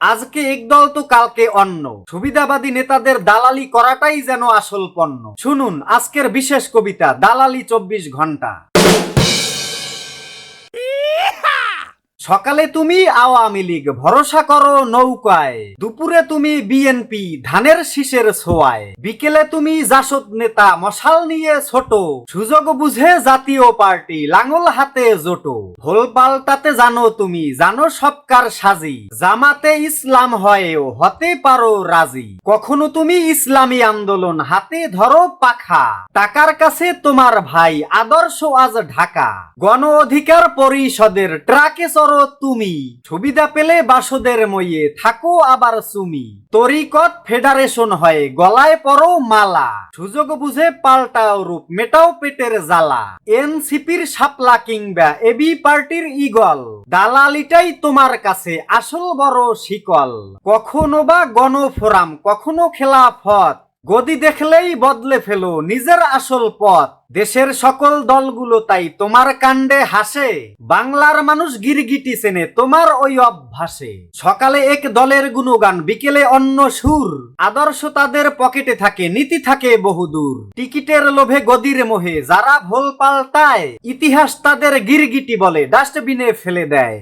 আজকে এক দল তো কালকে অন্য, সুবিধাবাদী নেতাদের দালালি করাটাই যেন আসল পণ্য। শুনুন আজকের বিশেষ কবিতা, দালালি 24 ঘন্টা। সকালে তুমি আওয়ামী লীগ, ভরসা করো নৌকায়। দুপুরে তুমি বিএনপি, ধানের শীষের ছোঁয়ায়। বিকেলে তুমি জাসদ নেতা, মশাল নিয়ে ছোট। সুযোগ বুঝে জাতীয় পার্টি, লাঙল হাতে জোটো। ভোল পাল্টাতে জানো তুমি, জানো সবকার সাজি। জামাতে ইসলাম হয়েও হতে পারো রাজি। কখনো তুমি ইসলামী আন্দোলন, হাতে ধরো পাখা। টাকার কাছে তোমার ভাই, আদর্শ আজ ঢাকা। গণ অধিকার পরিষদের ট্রাকে চড়ো তুমি। সুবিধা পেলে বাসদের মইয়ে থাকো আবার সুমি। তরিকত ফেডারেশন হয়ে গলায় পরো মালা। সুযোগ বুঝে পাল্টাও রূপ, মেটাও পেটের জ্বালা। এনসিপির শাপলা কিংবা এবি পার্টির ইগল, দালালিটাই তোমার কাছে আসল বড় শিকল। কখনো বা গণফোরাম, কখনো খেলাফত, গদি দেখলেই বদলে ফেলো নিজের আসল পথ। দেশের সকল দলগুলো তাই তোমার কাণ্ডে হাসে। বাংলার মানুষ গিরগিটি চেনে তোমার ওই অভ্যাসে। সকালে এক দলের গুণগান, বিকেলে অন্য সুর। আদর্শ তাদের পকেটে থাকে, নীতি থাকে বহুদূর। টিকিটের লোভে গদির মোহে যারা ভোল পাল্টায়, ইতিহাস তাদের গিরগিটি বলে ডাস্টবিনে ফেলে দেয়।